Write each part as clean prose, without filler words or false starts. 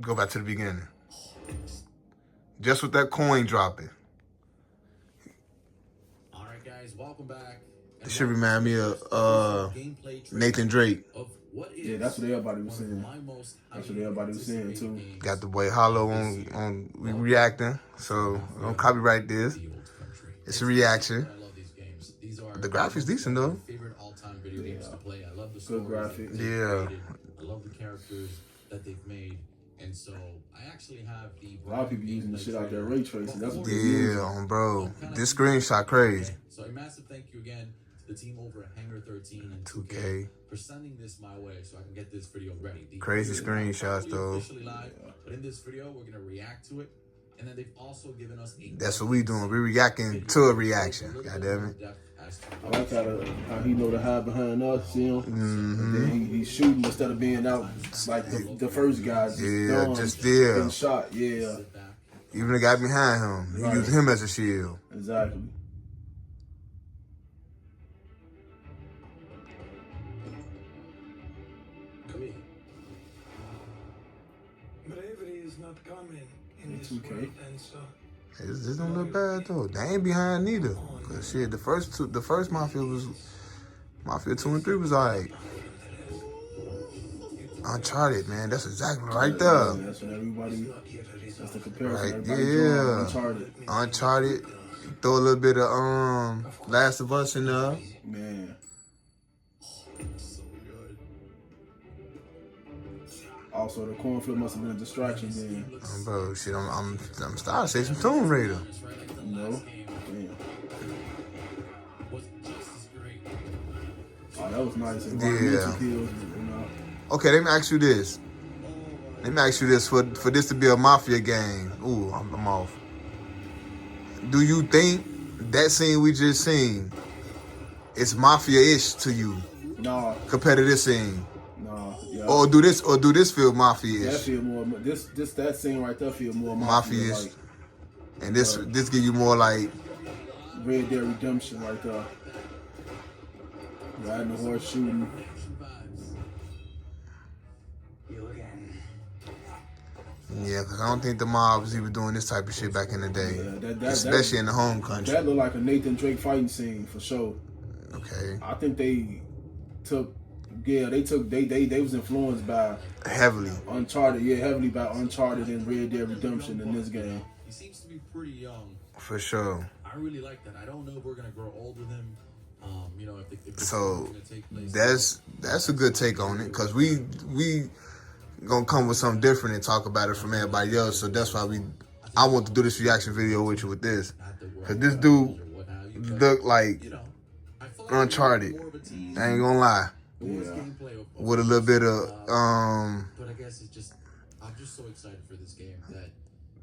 Go back to the beginning. Just with that coin dropping. All right, guys, welcome back. This should remind me of Nathan Drake. Yeah, that's what everybody was saying. That's what everybody was saying too. Got the boy Hollow on reacting, so don't copyright this. It's a reaction. The graphics decent though. Yeah. Good graphics. Yeah. I love the characters that they've made, and so I actually have the. A lot of people using the shit out there ray tracing. That's what Bro. This screenshot crazy. So a massive thank you again to the team over at Hangar 13 and 2K for sending this my way so I can get this video ready. Crazy screenshots though. Live, but in this video, we're gonna react to it, and then they've also given us a. That's what we doing. We reacting to a reaction. God damn it. I like how he know to hide behind us, you know. And then he's shooting instead of being out like the first guy. Just getting shot. Yeah. Even the guy behind him, he used him as a shield. Exactly. Bravery is not common in this 2K. world, and so This don't look bad though. They ain't behind neither. Cause shit, the first Mafia was Mafia 2 and 3 was alright. Uncharted, man. That's exactly right there. Yeah, that's what everybody. That's the comparison. Right, yeah. Uncharted. Uncharted. Throw a little bit of Last of Us in there. Man. Also, the corn flip must have been a distraction then. Bro, shit, I'm starting to say some Tomb Raider. No? Damn. Oh, that was nice. Yeah. Okay, let me ask you this. For this to be a Mafia game. Ooh, I'm off. Do you think that scene we just seen is Mafia-ish to you? Nah. Compared to this scene? Nah. Yeah. Or do this feel Mafia-ish? That feel more. That scene right there feel more Mafia-ish. Like, and this give you more like Red Dead Redemption right there. Riding the horse, shooting. Yeah, because I don't think the mob was even doing this type of shit back in the day. Yeah, especially in the home country. That looked like a Nathan Drake fighting scene for sure. Okay. I think they was influenced by heavily Uncharted, heavily by Uncharted and Red Dead Redemption in this game. He seems to be pretty young. For sure. I really like that. I don't know if we're gonna grow old with him. You know, if so that's a good take on it, because we gonna come with something different and talk about it from everybody else. So that's why I want to do this reaction video with you with this, because this dude look like Uncharted. I ain't gonna lie. Yeah. With a little bit of But I guess I'm just so excited for this game that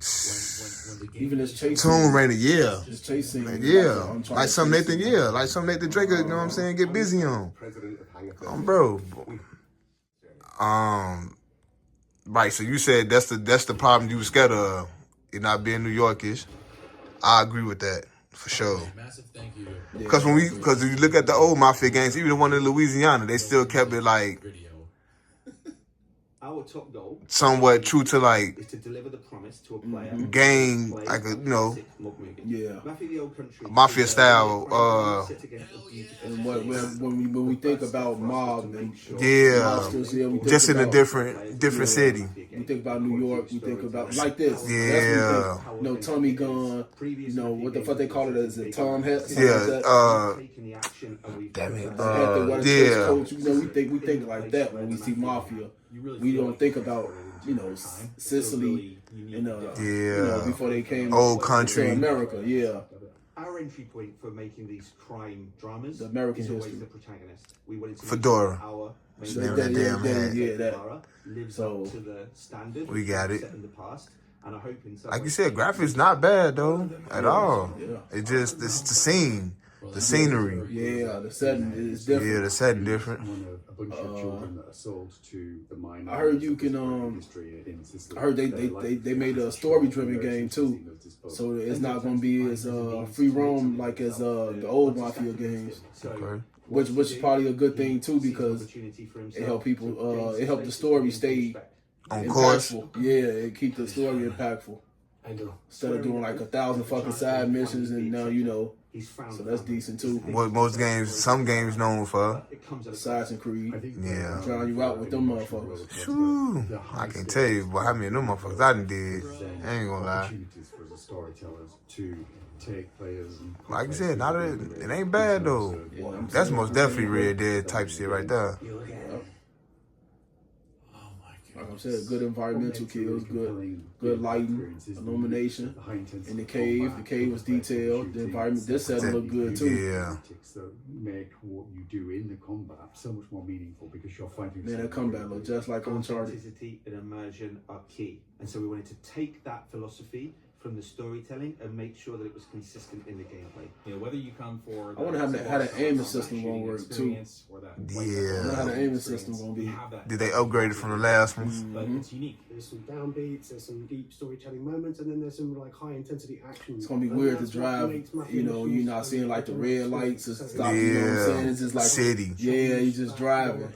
when the game even his chase Tomb Raider, his chase scene, like some Nathan, like some Nathan Drake, you know what I'm saying? Get busy on, bro. Right. So you said that's the problem you were scared of, it not being New Yorkish. I agree with that for sure. Massive thank you. Because if you look at the old Mafia games, even the one in Louisiana, they still kept it like our top goal somewhat true to like is to deliver the promise to a player. Game like a Mafia style. And when we think about mob, and just in a different city. We think about New York. We think about like this. Yeah. You know, Tommy gun. You know what the fuck they call it? Is it Tom hat? Damn it. Yeah. Coach. You know, we think like that when we see Mafia. We don't think about, you know, Sicily and you know, before they came old country to America. Yeah. Our entry point for making these crime dramas the American is always history. the protagonist. We wanted to Fedora. Our that damn hat. Yeah, that lives up to the standard we got it. Set in the past. And I hope in some like you said, graphics not bad though at all. Yeah. It's just the scene, the scenery. Yeah, the setting is different. Yeah, the setting different. I heard you can I heard they made a story driven game too, so it's not gonna be as free roam like as the old Mafia games. Okay. Which is probably a good thing too, because it helped people. It helped the story stay On course. Yeah, it keep the story impactful. Instead of doing like 1,000 fucking side missions and now so that's decent too. What some games known for. Assassin's Creed. Yeah. Drown you out with them motherfuckers. Shoo. I can't tell you, but how many of them motherfuckers I done did. I ain't gonna lie. Like I said, it ain't bad though. That's most definitely Red Dead type shit right there. Like I said, good environmental kills, good lighting, illumination in the cave. The cave was detailed. The environment, this set looked good too. Yeah. That make what you do in the combat so much more meaningful because you're fighting. Man, that combat looked just like Uncharted. Authenticity and immersion are key, and so we wanted to take that philosophy from the storytelling and make sure that it was consistent in the gameplay. You know, whether you come for I wonder how the aiming system gonna work too. Yeah. I wonder how the aiming system gonna be. Did they upgrade it from the last ones? But it's unique. There's some downbeats, there's some deep storytelling moments, and then there's some like high intensity action. It's gonna be weird to drive. You're not seeing like the red lights and stuff. You know what I'm saying? It's just like city. Yeah, you just driving.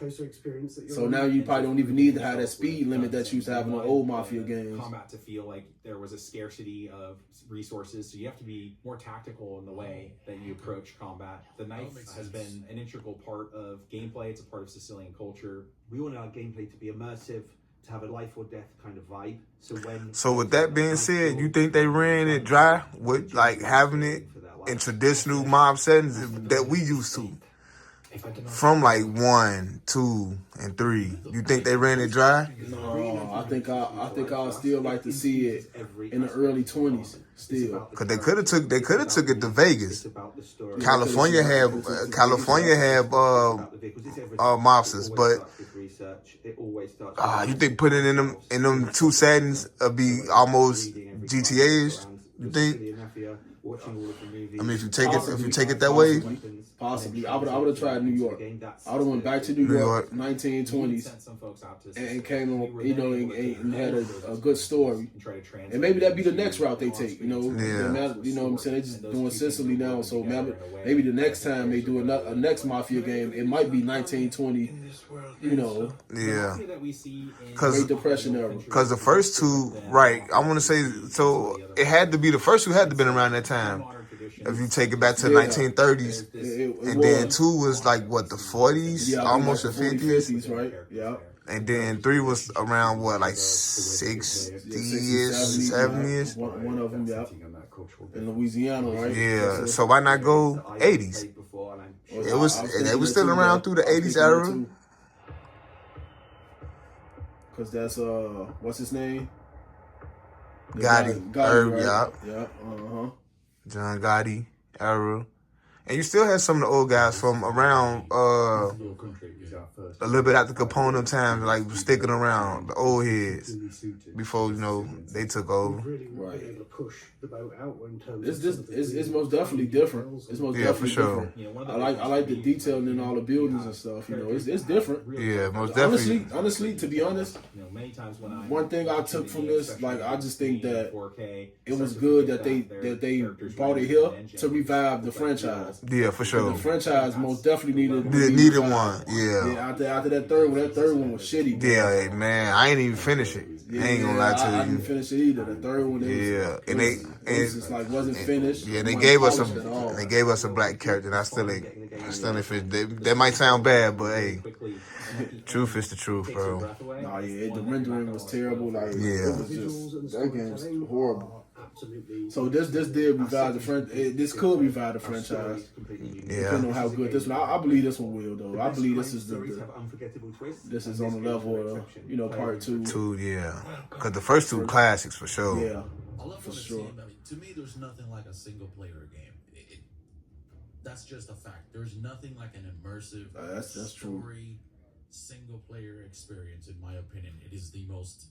So now you probably don't even need to have that speed limit that you used to have in the old Mafia games. Combat to feel like there was a scarcity of resources, so you have to be more tactical in the way that you approach combat. The knife has been an integral part of gameplay. It's a part of Sicilian culture. We wanted our gameplay to be immersive, to have a life or death kind of vibe. So with that being said, you think they ran it dry with like having it in traditional mob settings that we used to? From like 1, 2, and 3, you think they ran it dry? No, I think I'll still like to see it in the early 20s still. Cause they could have took it to Vegas. California had mobsters, but you think putting in them two settings be almost GTA's? You think? I mean, if you take it that way. Possibly. I would have tried New York. I would have went back to New York, 1920s, and came on, and had a good story. And maybe that'd be the next route they take, Yeah. You know what I'm saying? They're just doing Sicily now, so maybe the next time they do a next Mafia game, it might be 1920, Yeah. Great Depression era. Because the first two, right, I want to say, so it had to be, the first two had to been around that time. If you take it back to the 1930s, and then 2 was like what, the 40s, almost the 50s, right? Yeah. And then 3 was around what, like 60s, 70s. One of them, yeah. In Louisiana, right? Yeah. So why not go 80s? They was still around through the 80s era. Because that's what's his name? Gotti, right? Yeah. John Gotti era. And you still had some of the old guys from around a little bit after Capone times, like sticking around, the old heads, before they took over. Right. It's most definitely different. It's most definitely for sure. Different. I like the detailing in all the buildings and stuff. It's different. Yeah, most definitely. Honestly, to be honest, one thing I took from this, like I just think that it was good that they brought it here to revive the franchise. Yeah, for sure. The franchise most definitely needed one. Yeah. After that third one was shitty. Yeah, man, I ain't even finish it. I ain't gonna lie to you. I didn't finish it either. The third one, it was just like wasn't finished. Yeah, they gave us a black character, and I still ain't finished. That might sound bad, but hey, truth is the truth, bro. Nah, yeah, the rendering was terrible. Like, yeah, it was just, that game's horrible. So this did revive the franchise. This could revive the franchise. Yeah. Depending on how good this one. I believe this one will though. I believe this is this is on the level of part 2. Yeah. Because the first 2 classics for sure. Yeah. I love for sure. I mean, to me, there's nothing like a single player game. That's just a fact. There's nothing like an immersive that's true. Story, single player experience. In my opinion, it is the most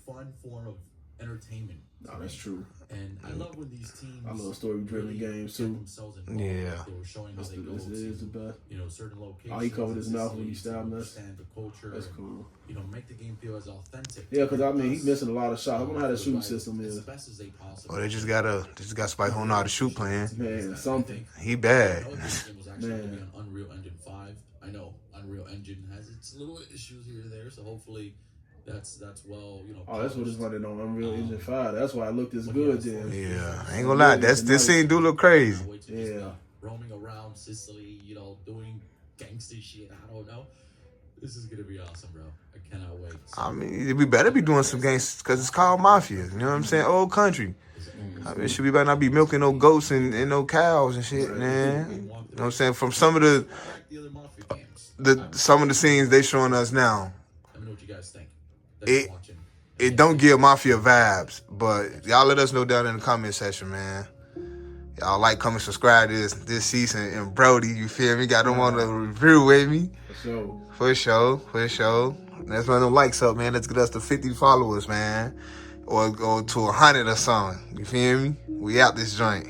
fun form of entertainment. No, that's true. And I love when these teams. I love story-driven games too. Yeah. They were showing how they go This is the best. Certain locations. Oh, he covered his mouth when he stabbed us. Understand the culture. That's cool. Make the game feel as authentic. Yeah, because I mean, he's missing a lot of shots. I don't know how the shooting system is. As best as they possibly. Well, they just got somebody who know how to shoot playing. Man, something. He bad. This game was actually going to be on Unreal Engine 5. I know Unreal Engine has its little issues here and there, so hopefully that's well, you know. Oh, that's what it's running on Unreal Engine 5. That's why it looked as But good yeah, then. Yeah, I ain't gonna lie. This scene do look crazy. Wait to just Yeah. be roaming around Sicily, you know, doing gangster shit. I don't know. This is gonna be awesome, bro. I cannot wait. I mean, we better be doing some gangsters because it's called Mafia. You know what I'm saying? Old country. I mean, should we better not be milking no goats and no cows and shit, man. You know what I'm saying? From some of the some of the scenes they showing us now, Let me know what you guys think. it don't give Mafia vibes, but y'all let us know down in the comment section, man. Y'all like, comment, subscribe to this season. And Brody, you feel me? Got them on the review with me. For sure. Let's run them likes up, man. Let's get us to 50 followers, man. Or to 100 or something. You feel me? We out this joint.